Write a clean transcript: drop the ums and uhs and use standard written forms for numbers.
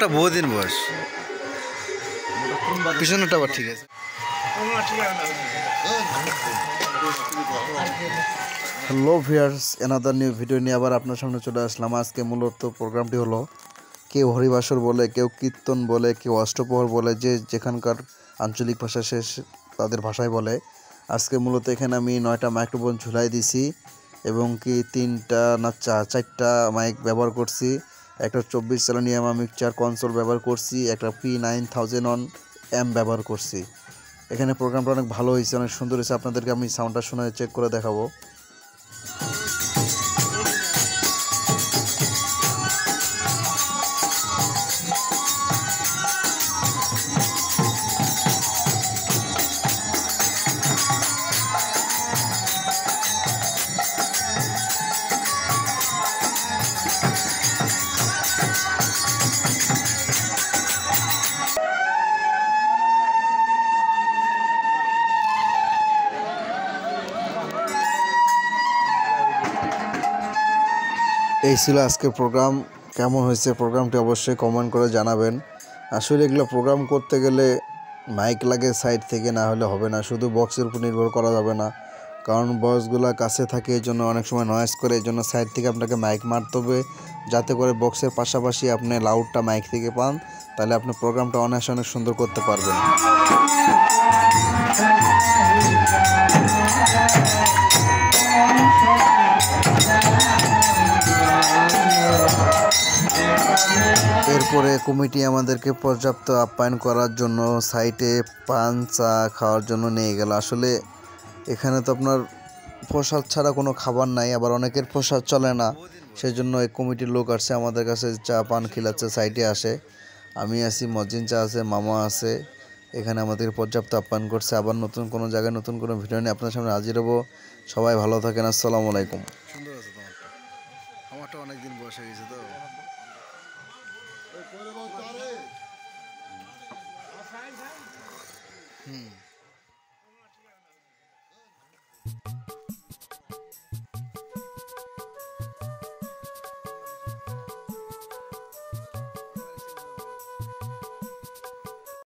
আমারটা বহুদিন বয়স, পিছনেরটা আবার ঠিক আছে। Hello viewers, another new video নিয়ে আবার আপনার সামনে চলে আসলাম। আজকে মূলত প্রোগ্রামটি হলো, কেউ হরিবাসর বলে, কেউ কীর্তন বলে, কেউ অষ্টপ্রহর বলে, যে যেখানকার আঞ্চলিক ভাষা শেষ তাদের ভাষায় বলে। আজকে মূলত এখানে আমি 9টা মাইক্রোফোন ঝুলাই দিছি এবং কি 3টা না 4টা মাইক ব্যবহার করছি, একটা 24 চ্যানেল মিক্সচার কনসোল ব্যবহার করছি, একটা P9001 অ্যাম্প ব্যবহার করছি। এখানে প্রোগ্রামটা অনেক ভালো হয়েছে, অনেক সুন্দর হয়েছে। আপনাদেরকে আমি সাউন্ডটা শুনে চেক করে দেখাবো। এই ছিল আজকের প্রোগ্রাম। কেমন হয়েছে প্রোগ্রামটি অবশ্যই কমেন্ট করে জানাবেন। আসলে এগুলো প্রোগ্রাম করতে গেলে মাইক লাগে সাইড থেকে, না হলে হবে না। শুধু বক্সের উপর নির্ভর করা যাবে না, কারণ বক্সগুলো কাছে থাকে, এই জন্য অনেক সময় নয়েজ করে। এই জন্য সাইড থেকে আপনাকে মাইক মারতে হবে, যাতে করে বক্সের পাশাপাশি আপনি লাউডটা মাইক থেকে পান। তাহলে আপনি প্রোগ্রামটা অনেক সুন্দর করতে পারবেন। এরপরে কমিটি আমাদেরকে পর্যাপ্ত আপ্যায়ন করার জন্য সাইটে পান চা খাওয়ার জন্য নিয়ে গেল। আসলে এখানে তো আপনার প্রসাদ ছাড়া কোনো খাবার নাই, আবার অনেকের প্রসাদ চলে না। সেই জন্য এই কমিটির লোক আসছে আমাদের কাছে, চা পান খিলাচ্ছে, সাইটে আসে। আমি আছি, মজিন চা আছে, মামা আছে, এখানে আমাদের পর্যাপ্ত আপ্যায়ন করছে। আবার নতুন কোনো জায়গায় নতুন কোনো ভিডিও নিয়ে আপনার সামনে হাজির হবো। সবাই ভালো থাকেন, আসসালামু আলাইকুম। সুন্দর আছে তোমারটা, আমারটা অনেকদিন বয়স হয়ে গেছে তো। হুম।